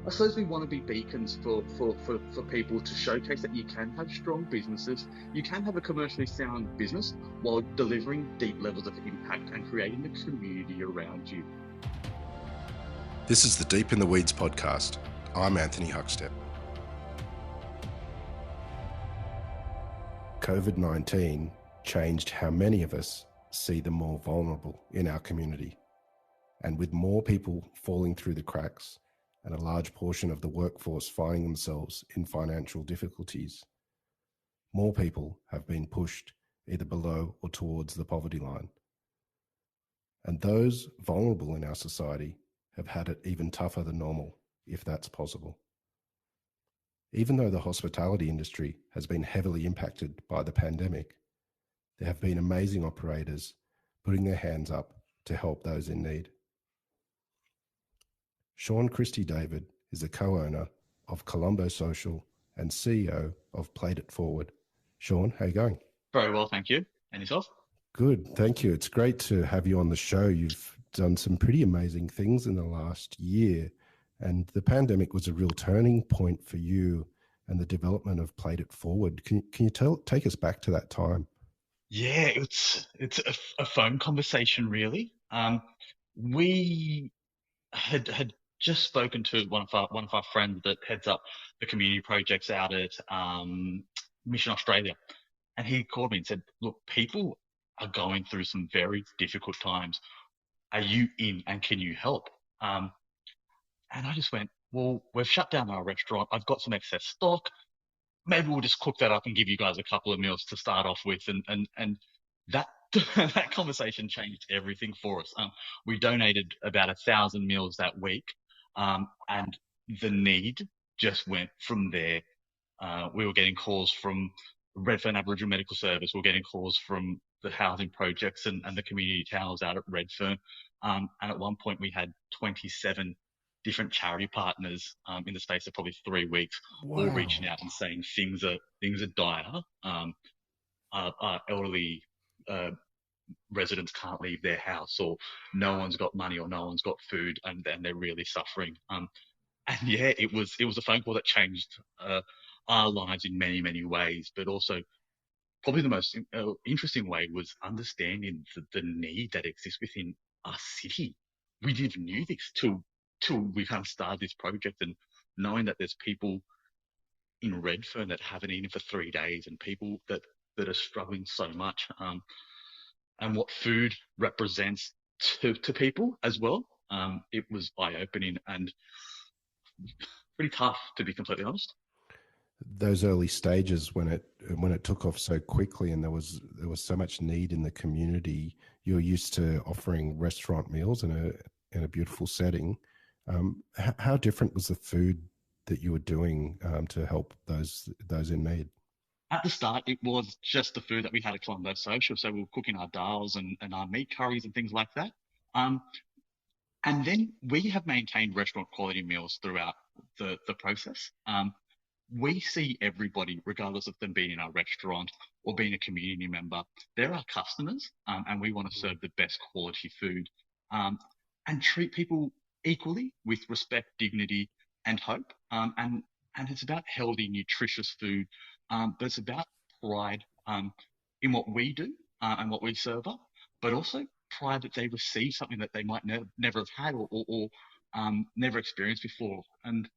I suppose we want to be beacons for people to showcase that you can have strong businesses, you can have a commercially sound business while delivering deep levels of impact and creating the community around you. This is the Deep in the Weeds podcast. I'm Anthony Huckstep. COVID-19 changed how many of us see the more vulnerable in our community. And with more people falling through the cracks and a large portion of the workforce finding themselves in financial difficulties, more people have been pushed either below or towards the poverty line. And those vulnerable in our society have had it even tougher than normal, if that's possible. Even though the hospitality industry has been heavily impacted by the pandemic, there have been amazing operators putting their hands up to help those in need. Shaun Christie-David is the co-owner of Colombo Social and CEO of PlateitForward. Shaun, how are you going? Very well, thank you. And yourself? Good, thank you. It's great to have you on the show. You've done some pretty amazing things in the last year, and the pandemic was a real turning point for you and the development of PlateitForward. Can you take us back to that time? Yeah, it's a phone conversation, really. We had just spoken to one of our friends that heads up the community projects out at Mission Australia, and he called me and said, "Look, people are going through some very difficult times. Are you in, and can you help?" And I just went, "Well, we've shut down our restaurant. I've got some excess stock. Maybe we'll just cook that up and give you guys a couple of meals to start off with." And that that conversation changed everything for us. We donated about 1,000 meals that week, and the need just went from there. We were getting calls from Redfern Aboriginal Medical Service. We were getting calls from the housing projects and the community towers out at Redfern. And at one point we had 27 different charity partners in the space of probably 3 weeks, Wow. all reaching out and saying things are dire. Our elderly residents can't leave their house, or no one's got money, or no one's got food, and they're really suffering. And yeah, it was a phone call that changed our lives in many ways, but also probably the most interesting way was understanding the need that exists within our city. We didn't even knew this till we kind of started this project, and knowing that there's people in Redfern that haven't eaten for 3 days, and people that are struggling so much, and what food represents to people as well. It was eye-opening and pretty tough, to be completely honest. Those early stages when it took off so quickly, and there was so much need in the community. You're used to offering restaurant meals in a beautiful setting. How different was the food that you were doing to help those in need? At the start, it was just the food that we had at Colombo Social. So we were cooking our dals and our meat curries and things like that. And then we have maintained restaurant quality meals throughout the process. We see everybody, regardless of them being in our restaurant or being a community member, they're our customers, and we want to serve the best quality food, and treat people equally with respect, dignity, and hope. And it's about healthy, nutritious food, but it's about pride in what we do and what we serve up, but also pride that they receive something that they might never have had or never experienced before. And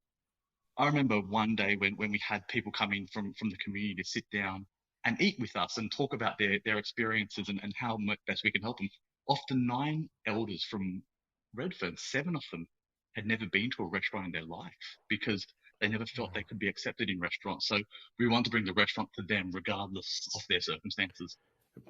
I remember one day when we had people come in from the community to sit down and eat with us and talk about their experiences and how best we can help them. Often 9 elders from Redfern, 7 of them had never been to a restaurant in their life because they never felt they could be accepted in restaurants. So we want to bring the restaurant to them regardless of their circumstances.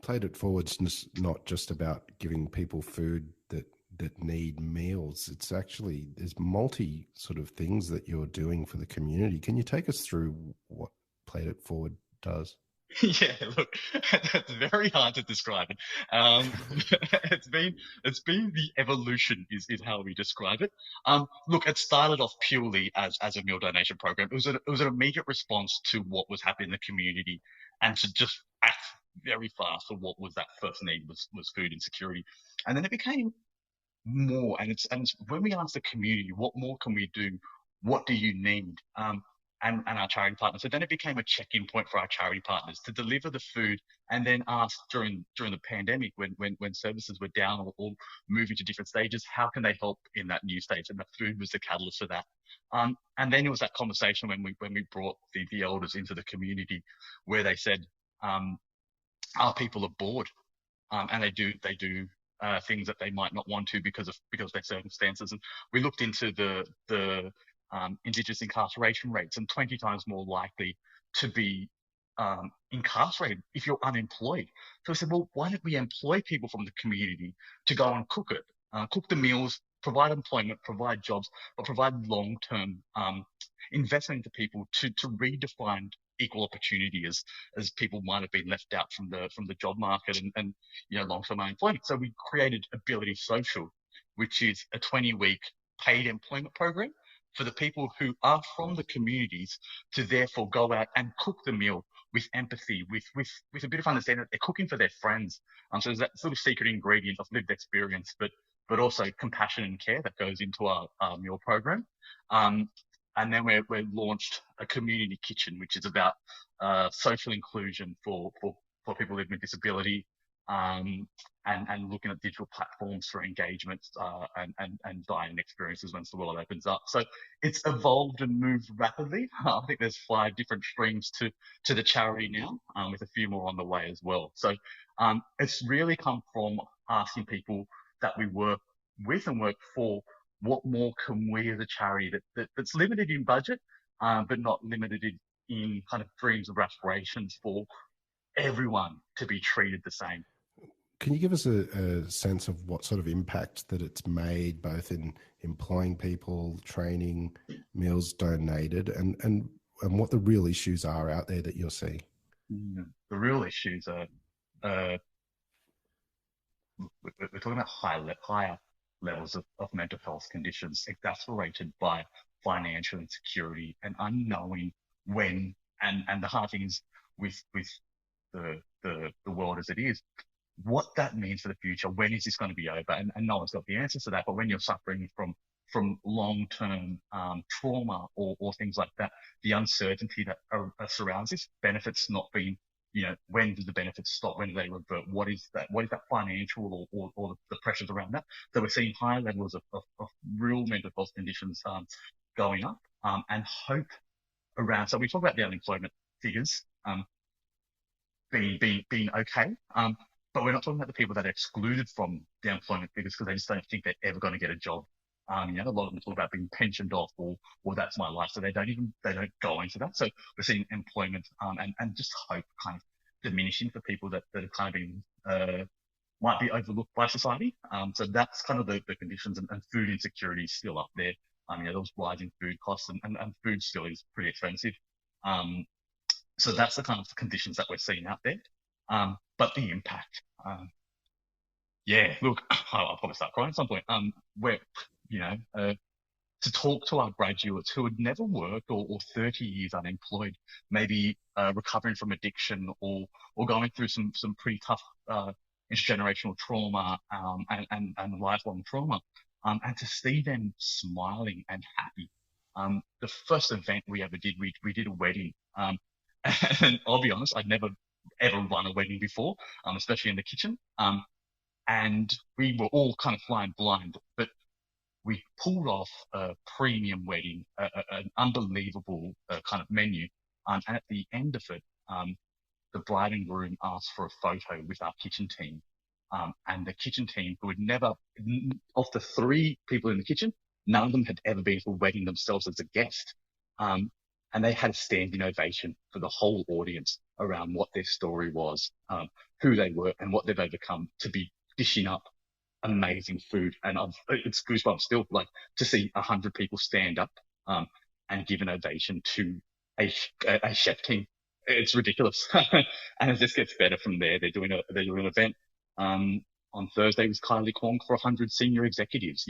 PlateitForward's not just about giving people food that need meals. It's actually, there's multi sort of things that you're doing for the community. Can you take us through what PlateitForward does? Yeah, look, it's very hard to describe it. It's been the evolution is how we describe it. Look, it started off purely as a meal donation program. It was an immediate response to what was happening in the community, and to just act very fast for what was that first need was food insecurity, and then it became more. And it's when we asked the community, what more can we do? what do you need? And our charity partners. So then it became a check-in point for our charity partners to deliver the food and then ask during the pandemic when services were down or moving to different stages, how can they help in that new stage? And the food was the catalyst for that. And then it was that conversation when we brought the elders into the community where they said, our people are bored, and they do things that they might not want to because of their circumstances. And we looked into the Indigenous incarceration rates, and 20 times more likely to be incarcerated if you're unemployed. So we said, well, why don't we employ people from the community to go and cook it, cook the meals, provide employment, provide jobs, but provide long-term investment into people to redefine equal opportunity as people might have been left out from the job market and long-term unemployment. So we created Ability Social, which is a 20-week paid employment program for the people who are from the communities to therefore go out and cook the meal with empathy, with a bit of understanding that they're cooking for their friends. So there's that sort of secret ingredient of lived experience, but also compassion and care that goes into our meal program. And then we launched a community kitchen, which is about social inclusion for people living with disability, and looking at digital platforms for engagement and dining experiences once the world opens up. So it's evolved and moved rapidly. I think there's 5 different streams to the charity now, with a few more on the way as well. So it's really come from asking people that we work with and work for, what more can we as a charity that's limited in budget, but not limited in kind of dreams or aspirations for everyone to be treated the same. Can you give us a sense of what sort of impact that it's made, both in employing people, training, meals donated, and what the real issues are out there that you're seeing? The real issues are, we're talking about higher levels of mental health conditions exacerbated by financial insecurity and unknowing when, and the hard thing is with the world as it is, what that means for the future. When is this going to be over? And no one's got the answers to that. But when you're suffering from long-term trauma or things like that, the uncertainty that surrounds this, benefits not being, when do the benefits stop? When do they revert? What is that financial or the pressures around that? So we're seeing higher levels of real mental health conditions going up, and hope around. So we talk about the unemployment figures being okay, but we're not talking about the people that are excluded from the employment figures because they just don't think they're ever going to get a job. A lot of them talk about being pensioned off or that's my life. So they don't go into that. So we're seeing employment, and just hope kind of diminishing for people that are kind of being, might be overlooked by society. So that's kind of the conditions, and food insecurity is still up there. Those rising food costs and food still is pretty expensive. So that's the kind of conditions that we're seeing out there. But the impact, look, I'll probably start crying at some point. Where, to talk to our graduates who had never worked or 30 years unemployed, maybe recovering from addiction or going through some pretty tough intergenerational trauma and lifelong trauma, and to see them smiling and happy. The first event we ever did, we did a wedding, and I'll be honest, I'd never ever run a wedding before, especially in the kitchen. And we were all kind of flying blind, but we pulled off a premium wedding, an unbelievable kind of menu. And at the end of it, the bride and groom asked for a photo with our kitchen team. And the kitchen team, who had never, of the 3 people in the kitchen, none of them had ever been to a wedding themselves as a guest. And they had a standing ovation for the whole audience around what their story was, who they were, and what they've overcome to be dishing up amazing food. And it's goosebumps still, like, to see 100 people stand up and give an ovation to a chef team. It's ridiculous. And it just gets better from there. They're doing an event on Thursday with Kylie Kwong for 100 senior executives.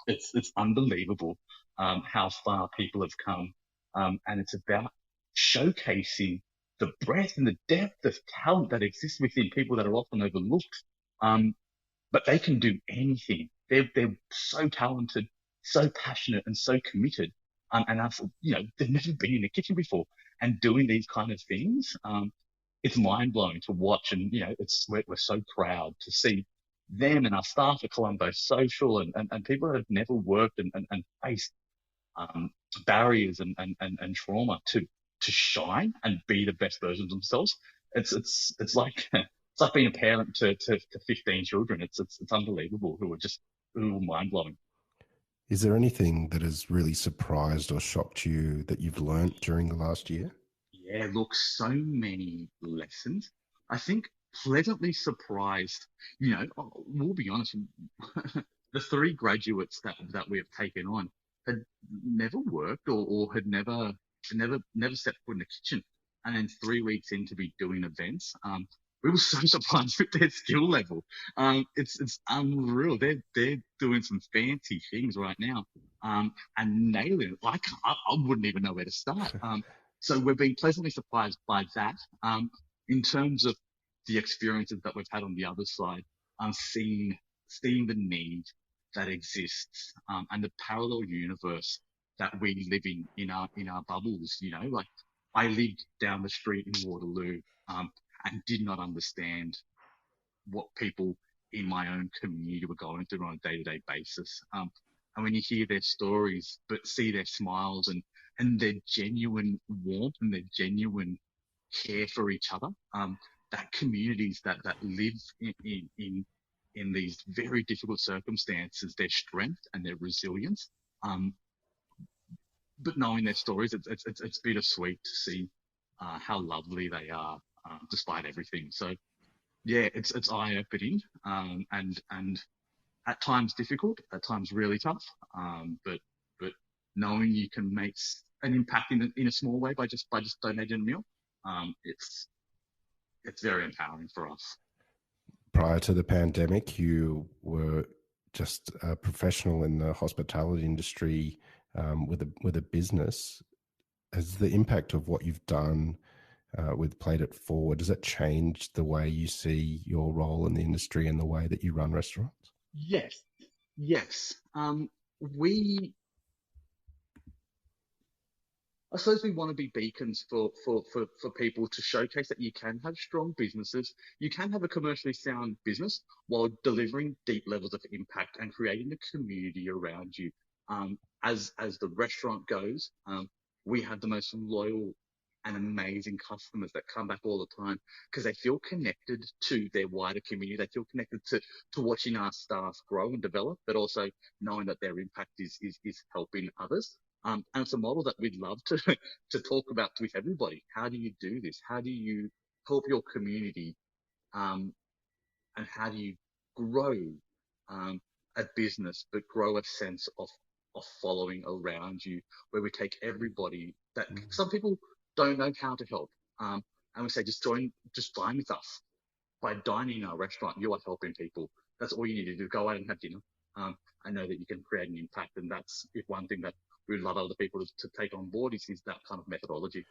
It's unbelievable how far people have come. And it's about showcasing the breadth and the depth of talent that exists within people that are often overlooked. But they can do anything. They're so talented, so passionate and so committed. And that's, they've never been in the kitchen before and doing these kind of things. It's mind blowing to watch. And, we're so proud to see them and our staff at Colombo Social and people that have never worked and faced, um, barriers and trauma to shine and be the best versions of themselves. It's like, it's like being a parent to 15 children. It's unbelievable who are mind blowing. Is there anything that has really surprised or shocked you that you've learnt during the last year? Yeah, look, so many lessons. I think pleasantly surprised, we'll be honest, the three graduates that we have taken on had never worked or had never stepped foot in the kitchen. And then 3 weeks in to be doing events, we were so surprised with their skill level. It's unreal. They're doing some fancy things right now, and nailing it. I wouldn't even know where to start. So we've been pleasantly surprised by that. In terms of the experiences that we've had on the other side, seeing the need that exists, and the parallel universe that we live in our bubbles. Like I lived down the street in Waterloo, and did not understand what people in my own community were going through on a day-to-day basis. And when you hear their stories, but see their smiles and their genuine warmth and their genuine care for each other, that communities that live in these very difficult circumstances, their strength and their resilience, but knowing their stories, it's bittersweet to see how lovely they are, despite everything. So yeah, it's eye opening, and at times difficult, at times really tough. But knowing you can make an impact in a small way by just donating a meal, it's very empowering for us. Prior to the pandemic, you were just a professional in the hospitality industry, with a business. Has the impact of what you've done with PlateitForward, does that change the way you see your role in the industry and the way that you run restaurants? Yes, yes. We I suppose we want to be beacons for people to showcase that you can have strong businesses, you can have a commercially sound business while delivering deep levels of impact and creating a community around you. As the restaurant goes, we have the most loyal and amazing customers that come back all the time because they feel connected to their wider community. They feel connected to watching our staff grow and develop, but also knowing that their impact is helping others. And it's a model that we'd love to to talk about with everybody. How do you do this? How do you help your community? Um, and how do you grow a business, but grow a sense of following around you, where we take everybody that some people don't know how to help, and we say just dine with us. By dining in our restaurant, you are helping people. That's all you need to do. Go out and have dinner. I know that you can create an impact, and that's if one thing that we'd love other people to take on board is that kind of methodology.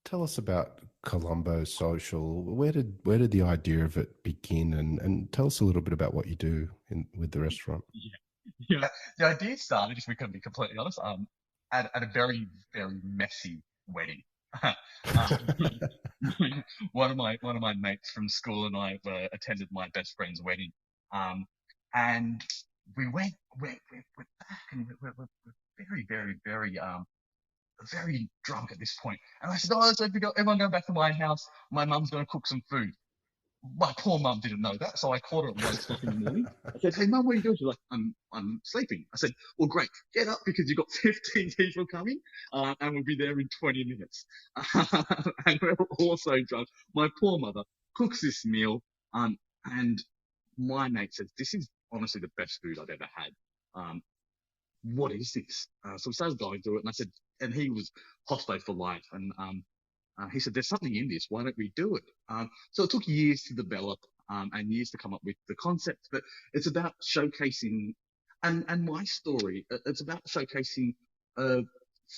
Tell us about Colombo Social. Where did the idea of it begin, and tell us a little bit about what you do with the restaurant. Yeah, the idea started, if we can be completely honest, at a very, very messy wedding. One of my mates from school and I attended my best friend's wedding, and we went back, and we're very, very, very drunk at this point. And I said, "Oh, so if everyone go back to my house, my mum's going to cook some food." My poor mum didn't know that, so I called her at 1 o'clock in the morning. I said, "Hey, mum, what are you doing?" She's like, I'm sleeping." I said, "Well, great, get up because you've got 15 people coming, and we'll be there in 20 minutes." And we're all so drunk. My poor mother cooks this meal, and my mate says, "This is honestly the best food I've ever had. Um, what is this?" So we started going through it, and I said, and he was hospo for life, and he said, "There's something in this. Why don't we do it?" So it took years to develop, and years to come up with the concept, but it's about showcasing, and my story. It's about showcasing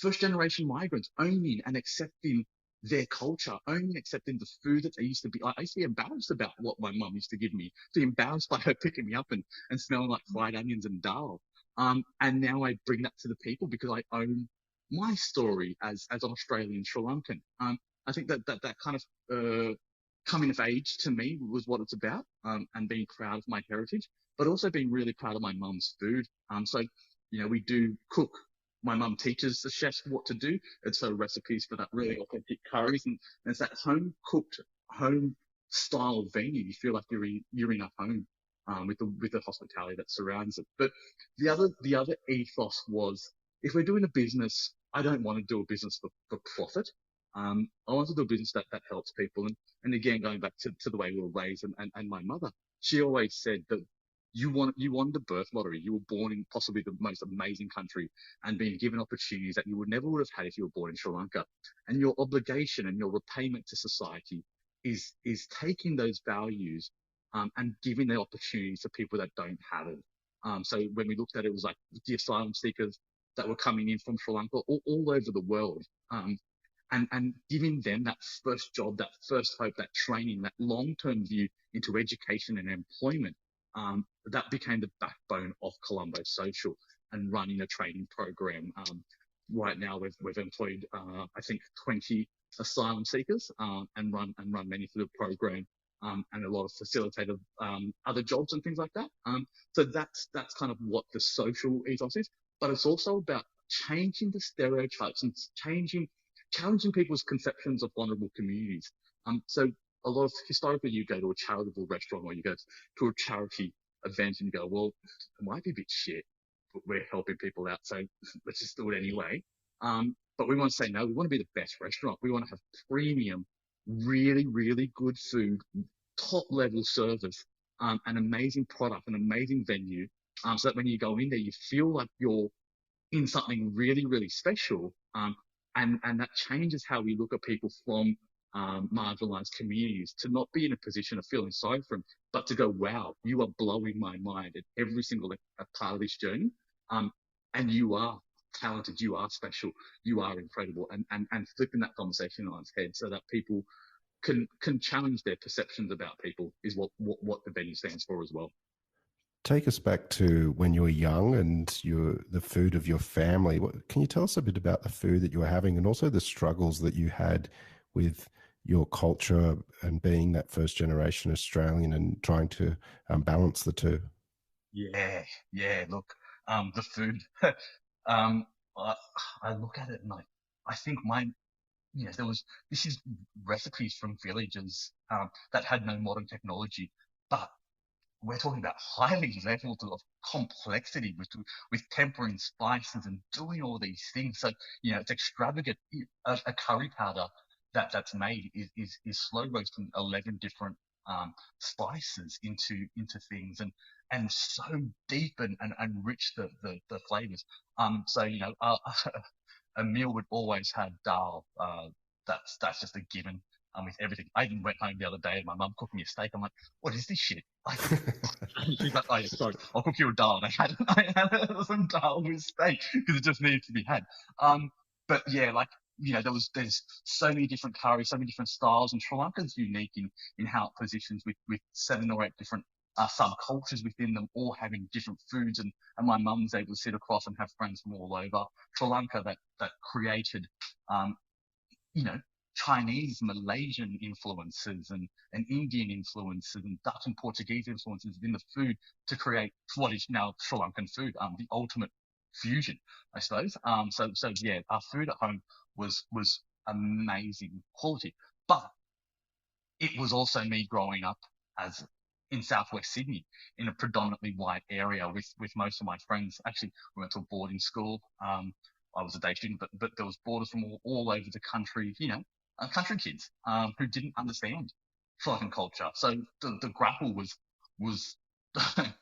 first generation migrants owning and accepting their culture, owning and accepting the food that they used to be. I used to be embarrassed about what my mum used to give me. To be embarrassed by her picking me up and smelling like fried onions and dal. And now I bring that to the people because I own my story as an Australian Sri Lankan. I think that kind of coming of age to me was what it's about, and being proud of my heritage, but also being really proud of my mum's food. So we do cook. My mum teaches the chefs what to do. It's her recipes for that really authentic curries, and it's that home cooked, home style venue. You feel like you're in a home, with the hospitality that surrounds it. But the other ethos was, if we're doing a business, I don't want to do a business for profit. I want to do a business that helps people. And again, going back to the way we were raised, and my mother, she always said that you won the birth lottery. You were born in possibly the most amazing country and being given opportunities that you would have had if you were born in Sri Lanka. And your obligation and your repayment to society is taking those values, and giving the opportunities to people that don't have it. So when we looked at it, it was like the asylum seekers that were coming in from Sri Lanka all over the world. And giving them that first job, that first hope, that training, that long-term view into education and employment, that became the backbone of Colombo Social and running a training program. Right now, we've employed, I think, 20 asylum seekers, and run many through the program, and a lot of facilitated other jobs and things like that. So that's kind of what the social ethos is, but it's also about changing the stereotypes and challenging people's conceptions of vulnerable communities. So a lot of historically, you go to a charitable restaurant or you go to a charity event and you go, well, it might be a bit shit, but we're helping people out, so let's just do it anyway. But we want to say no. We want to be the best restaurant. We want to have premium, really, really good food, top level service, an amazing product, an amazing venue, so that when you go in there, you feel like you're in something really, really special. And that changes how we look at people from marginalized communities, to not be in a position of feeling sorry for them, but to go, wow, you are blowing my mind at every single part of this journey. And you are talented, you are special, you are incredible, and flipping that conversation on its head so that people can challenge their perceptions about people is what the venue stands for as well. Take us back to when you were young and the food of your family. Can you tell us a bit about the food that you were having, and also the struggles that you had with your culture and being that first generation Australian and trying to balance the two? Yeah. Look, the food. I look at it and I think mine. This is recipes from villages that had no modern technology, but we're talking about highly levels of complexity with tempering spices and doing all these things. So, it's extravagant. A curry powder that's made is slow roasting 11 different spices into things, and so deep and rich the flavors. So, a meal would always have dal. That's just a given. With everything. I even went home the other day and my mum cooked me a steak. I'm like, what is this shit? Like, she's like, oh yeah, sorry, I'll cook you a dal. And I had some dal with steak because it just needed to be had. But yeah, there's so many different curries, so many different styles, and Sri Lanka's unique in how it positions with 7 or 8 different subcultures within them, all having different foods. And my mum's able to sit across and have friends from all over Sri Lanka that created, you know, Chinese, Malaysian influences and Indian influences and Dutch and Portuguese influences in the food to create what is now Sri Lankan food, the ultimate fusion, I suppose. So yeah, our food at home was amazing quality, but it was also me growing up as in Southwest Sydney in a predominantly white area with most of my friends. Actually, we went to a boarding school. I was a day student, but there was boarders from all over the country, country kids who didn't understand Sri Lankan culture. So the grapple was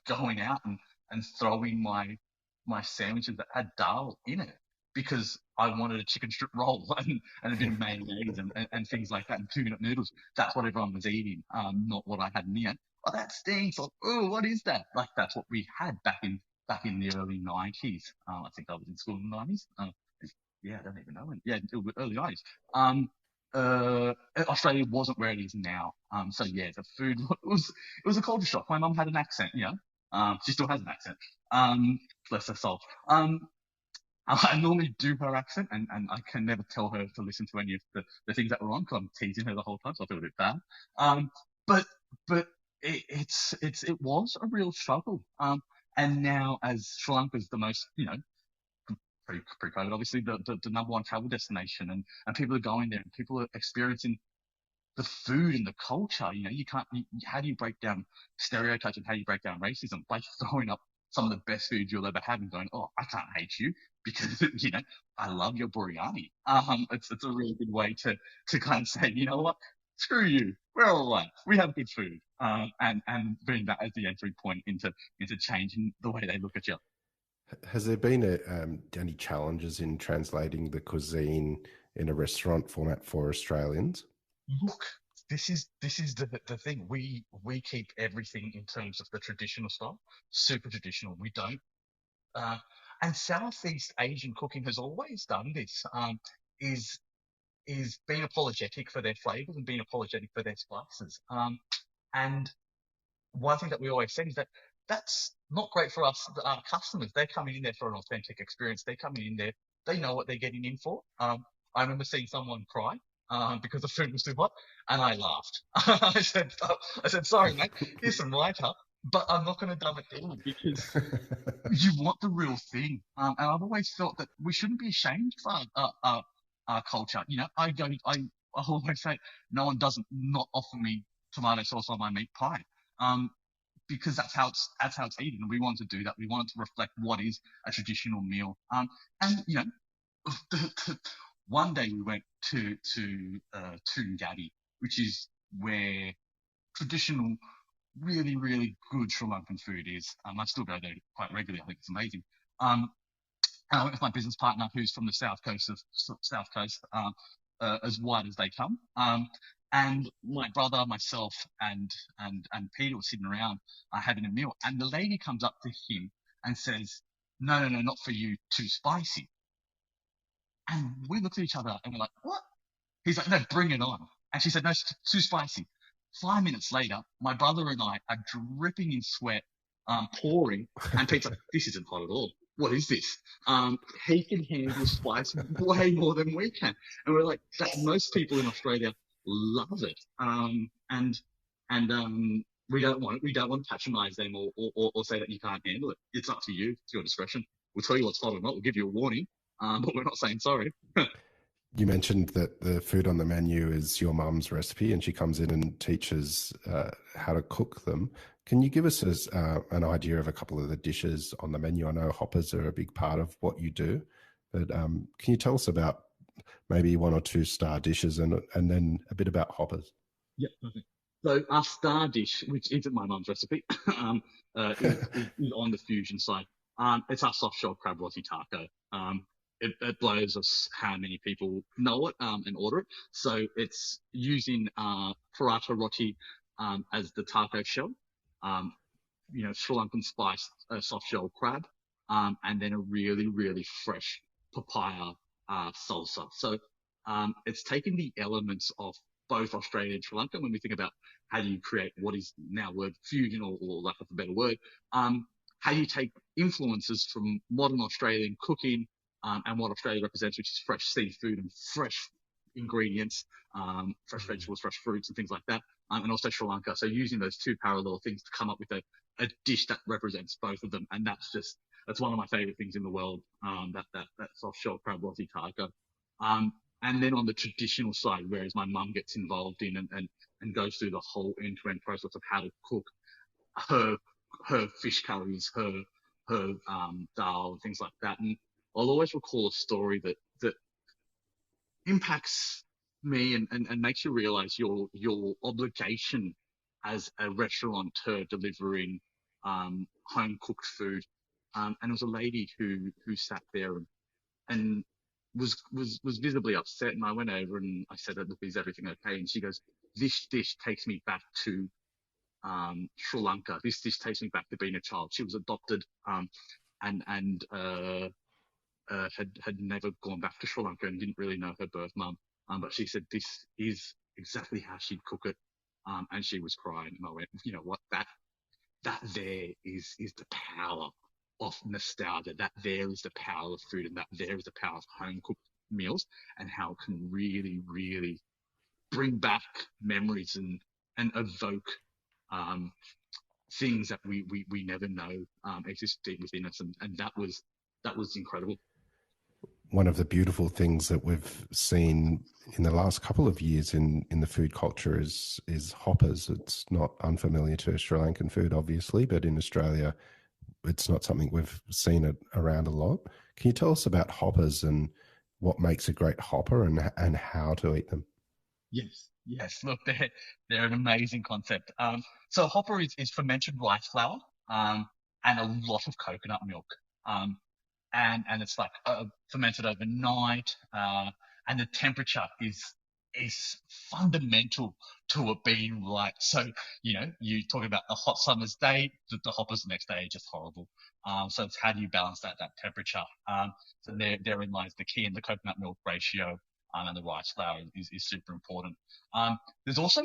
going out and throwing my sandwiches that had dal in it because I wanted a chicken strip roll and a bit of mayonnaise and things like that, and 2-minute noodles. That's what everyone was eating, not what I had in the end. Oh, that stinks. Or, oh, what is that? Like, that's what we had back in the early 90s. I think I was in school in the 90s. Yeah, I don't even know when. Yeah, early 90s. Australia wasn't where it is now. So yeah, the food it was a culture shock. My mum had an accent, she still has an accent. bless her soul. I normally do her accent, and I can never tell her to listen to any of the things that were on because I'm teasing her the whole time, so I feel a bit bad. Um, but but it was a real struggle. And now as Sri Lanka is the most, pre-COVID, obviously the number one travel destination, and people are going there, and people are experiencing the food and the culture. You can't. How do you break down stereotypes and how do you break down racism by throwing up some of the best food you'll ever have and going, oh, I can't hate you because I love your biryani. It's a really good way to kind of say, you know what, screw you, we're all right, we have good food. And bring that as the entry point into changing the way they look at you. Has there been any challenges in translating the cuisine in a restaurant format for Australians? Look, this is the thing. We keep everything in terms of the traditional style, super traditional. We don't. Uh, and Southeast Asian cooking has always done this. Is is being apologetic for their flavors and being apologetic for their spices. And one thing that we always said is that that's not great for us, our customers. They're coming in there for an authentic experience. They're coming in there. They know what they're getting in for. I remember seeing someone cry because the food was too hot, and I laughed. I said, sorry, mate, here's some write-up, but I'm not going to dumb it down because you want the real thing. And I've always felt that we shouldn't be ashamed of our culture. I always say, no one doesn't not offer me tomato sauce on my meat pie. Um, because that's how it's eaten. And we want to do that. We want it to reflect what is a traditional meal. And one day we went to Ngadi, which is where traditional, really, really good Sri Lankan food is. I still go there quite regularly. I think it's amazing. Um, and I went with my business partner, who's from the South Coast, as white as they come. And my brother, myself, and Peter were sitting around having a meal, and the lady comes up to him and says, "No, no, no, not for you. Too spicy." And we looked at each other and we're like, "What?" He's like, "No, bring it on." And she said, "No, it's too spicy." 5 minutes later, my brother and I are dripping in sweat, pouring, and Pete's like, "This isn't hot at all. What is this?" He can handle spice way more than we can, and we're like, that most people in Australia love it. And we don't want to patronise them or say that you can't handle it. It's up to you. It's your discretion. We'll tell you what's hot or not. We'll give you a warning, but we're not saying sorry. You mentioned that the food on the menu is your mum's recipe, and she comes in and teaches how to cook them. Can you give us an idea of a couple of the dishes on the menu? I know hoppers are a big part of what you do, but can you tell us about maybe one or two star dishes and then a bit about hoppers? Yeah, perfect. So our star dish, which isn't my mum's recipe, is on the fusion side. It's our soft shell crab roti taco. It blows us how many people know it and order it. So it's using paratha roti as the taco shell, um, Sri Lankan spiced soft shell crab, and then a really, really fresh papaya salsa. So it's taking the elements of both Australia and Sri Lanka when we think about how do you create what is now word fusion or lack of a better word. How do you take influences from modern Australian cooking and what Australia represents, which is fresh seafood and fresh ingredients, fresh vegetables, fresh fruits, and things like that, and also Sri Lanka. So using those two parallel things to come up with a dish that represents both of them, and that's one of my favorite things in the world. That soft shell crab roti taco. And then on the traditional side, whereas my mum gets involved in and goes through the whole end-to-end process of how to cook her her fish curries, her dal, and things like that. And I'll always recall a story that impacts me and makes you realize your obligation as a restaurateur delivering home cooked food. And it was a lady who sat there and was visibly upset. And I went over and I said, "Look, is everything okay?" And she goes, "This dish takes me back to Sri Lanka. This takes me back to being a child." She was adopted and had never gone back to Sri Lanka and didn't really know her birth mum. But she said this is exactly how she'd cook it. And she was crying. And I went, you know what? That there is the power of nostalgia, that there is the power of food and that there is the power of home cooked meals, and how it can really, really bring back memories and evoke um, things that we never know exist deep within us, and that was incredible. One of the beautiful things that we've seen in the last couple of years in the food culture is hoppers. It's not unfamiliar to Sri Lankan food, obviously, but in Australia, it's not something we've seen it around a lot. Can you tell us about hoppers and what makes a great hopper and how to eat them? Yes, yes. Look, they're an amazing concept. So a hopper is fermented rice flour, and a lot of coconut milk. Um, and it's like fermented overnight, and the temperature is fundamental to it being right. So you talking about a hot summer's day, the hoppers the next day are just horrible. So it's how do you balance that temperature? So therein lies the key, and the coconut milk ratio. And the rice flour is super important. There's also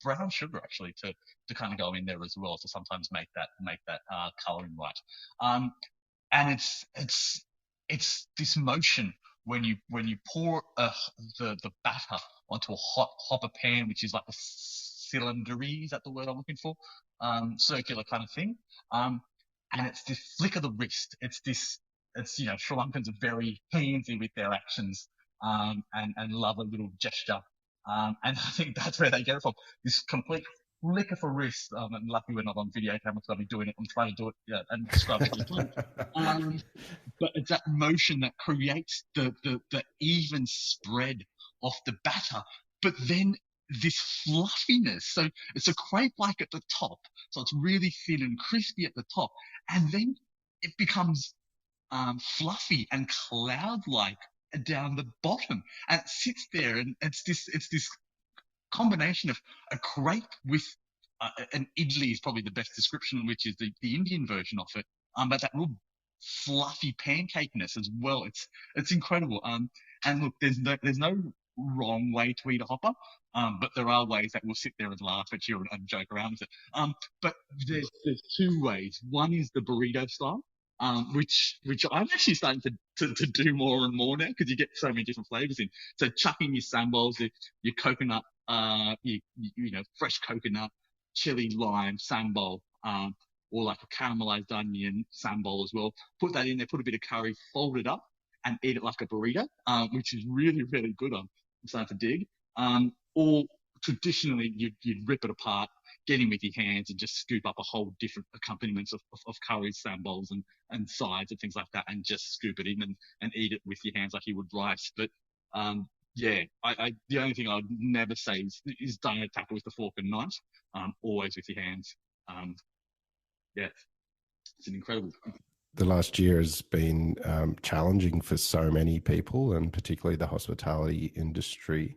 brown sugar actually to kind of go in there as well to sometimes make that coloring right. And it's this motion when you pour the batter onto a hot hopper pan, which is like a cylindry, is that the word I'm looking for? Circular kind of thing. And it's this flick of the wrist. It's Sri Lankans are very handsy with their actions, and love a little gesture. And I think that's where they get it from. This complete flick of a wrist. And lucky we're not on video camera, so I'll be doing it. I'm trying to do it, yeah, and describe it to you. Um, but it's that motion that creates the even spread of the batter. But then this fluffiness. So it's a crepe-like at the top. So it's really thin and crispy at the top. And then it becomes fluffy and cloud-like down the bottom. And it sits there, and it's this combination of a crepe with an idli is probably the best description, which is the Indian version of it. But that real fluffy pancakeness as well. It's incredible. And look, there's no wrong way to eat a hopper. But there are ways that will sit there and laugh at you and joke around with it. But there's two ways. One is the burrito style. Which I'm actually starting to do more and more now because you get so many different flavors in. So chucking your sambols, your coconut, fresh coconut, chili, lime, sambal, or like a caramelized onion sambal as well. Put that in there, put a bit of curry, fold it up, and eat it like a burrito, which is really, really good. I'm starting to dig. Or traditionally, you'd rip it apart, get in with your hands, and just scoop up a whole different accompaniments of curries, sambals, and sides and things like that, and just scoop it in and eat it with your hands like you would rice. But yeah, the only thing I'd never say is don't attack it with the fork and knife. Always with your hands. Yeah, it's an incredible. The last year has been challenging for so many people, and particularly the hospitality industry.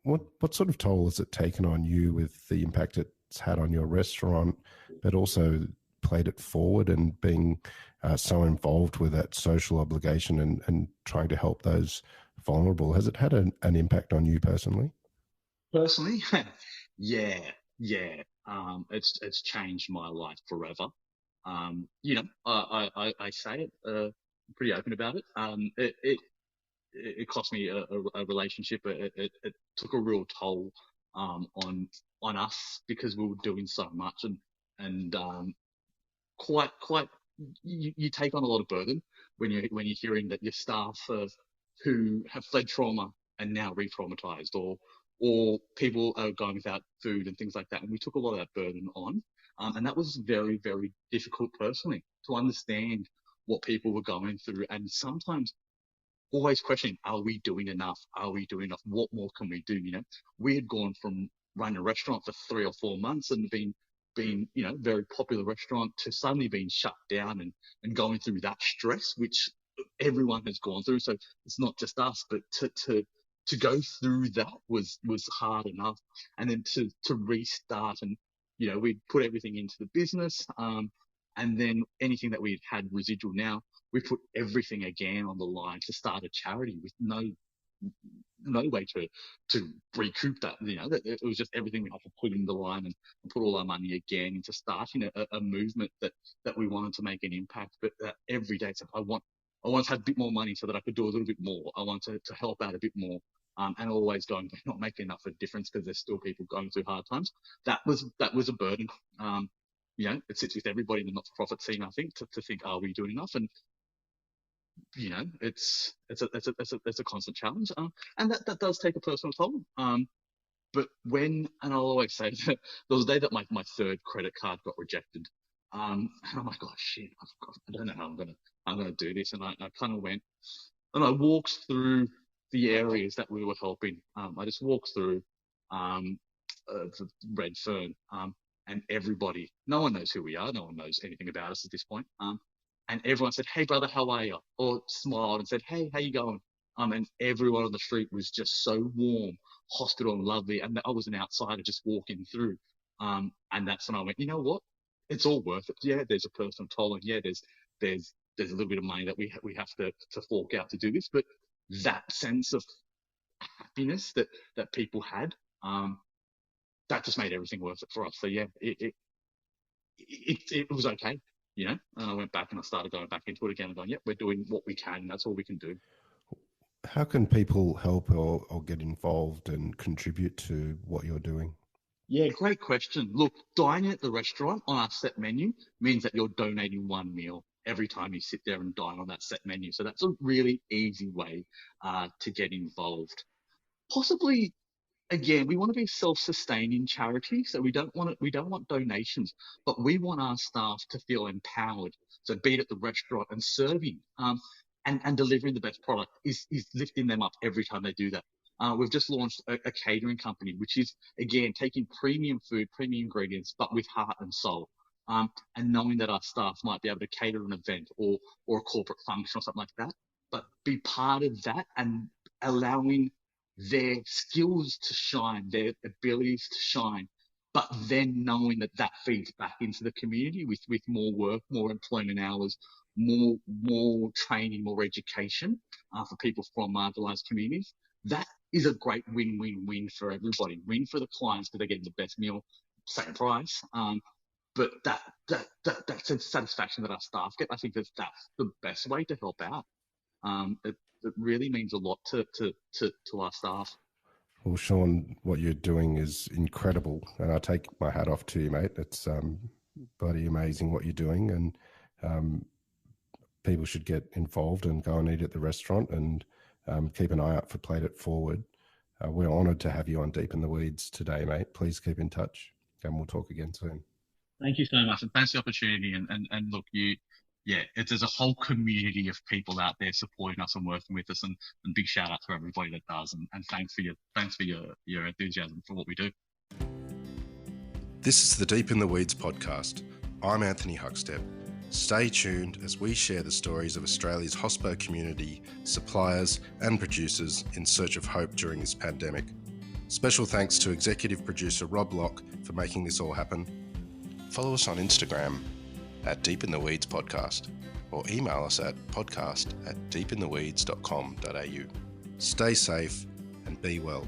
What sort of toll has it taken on you with the impact it's had on your restaurant, but also PlateitForward and being so involved with that social obligation and trying to help those vulnerable? Has it had an impact on you personally? Personally, yeah, yeah. It's changed my life forever. I say it, pretty open about it. It cost me a relationship. It took a real toll on us because we were doing so much, and quite you take on a lot of burden when you're hearing that your staff who have fled trauma and now re-traumatized, or people are going without food and things like that. And we took a lot of that burden on, and that was very, very difficult personally to understand what people were going through, and sometimes always questioning, are we doing enough? Are we doing enough? What more can we do? We had gone from running a restaurant for 3 or 4 months and been very popular restaurant to suddenly being shut down and going through that stress, which everyone has gone through. So it's not just us, but to go through that was hard enough. And then to restart, and we'd put everything into the business, and then anything that we had residual now, we put everything again on the line to start a charity with no no way to recoup that. That it was just everything we had to put in the line and put all our money again into starting a movement that we wanted to make an impact. But every day, so I want to have a bit more money so that I could do a little bit more. I want to help out a bit more. And always going, not making enough of a difference because there's still people going through hard times. That was a burden. It sits with everybody in the not-for-profit scene, I think, to think, are we doing enough? And it's a constant challenge, and that does take a personal toll. But and I'll always say that there was a day that my third credit card got rejected, and I'm like, oh shit, I don't know how I'm gonna do this, and I kind of went and I walked through the areas that we were helping. I just walked through the Redfern, and everybody, no one knows who we are, no one knows anything about us at this point. And everyone said, hey brother, how are you? Or smiled and said, hey, how you going? And everyone on the street was just so warm, hospitable and lovely. And I was an outsider just walking through. And that's when I went, you know what? It's all worth it. Yeah, there's a personal toll, and yeah, there's a little bit of money that we have to fork out to do this. But that sense of happiness that people had, that just made everything worth it for us. So yeah, it was okay. And I went back and I started going back into it again and going, yep, we're doing what we can. That's all we can do. How can people help or get involved and contribute to what you're doing? Yeah, great question. Look, dining at the restaurant on our set menu means that you're donating one meal every time you sit there and dine on that set menu. So that's a really easy way to get involved. Possibly, again, we want to be self-sustaining charity, so we don't want donations, but we want our staff to feel empowered. So be it at the restaurant and serving, and delivering the best product is lifting them up every time they do that. We've just launched a catering company, which is again taking premium food, premium ingredients, but with heart and soul. And knowing that our staff might be able to cater an event or a corporate function or something like that, but be part of that and allowing their skills to shine, their abilities to shine, but then knowing that feeds back into the community with more work, more employment hours, more training, more education for people from marginalised communities. That is a great win-win-win for everybody. Win for the clients because they're getting the best meal, same price. But that's a satisfaction that our staff get. I think that's the best way to help out. It really means a lot to our staff. Well, Shaun, what you're doing is incredible, and I take my hat off to you, mate. It's bloody amazing what you're doing, and people should get involved and go and eat at the restaurant, and keep an eye out for Plate It Forward. We're honoured to have you on Deep in the Weeds today, mate. Please keep in touch, and we'll talk again soon. Thank you so much, and thanks for the opportunity. And look, there's a whole community of people out there supporting us and working with us, and big shout out to everybody that does, and thanks for your enthusiasm for what we do. This is the Deep in the Weeds podcast. I'm Anthony Huckstep. Stay tuned as we share the stories of Australia's hospo community, suppliers and producers in search of hope during this pandemic. Special thanks to executive producer Rob Locke for making this all happen. Follow us on Instagram at Deep in the Weeds Podcast, or email us at podcast@deepintheweeds.com.au. Stay safe and be well.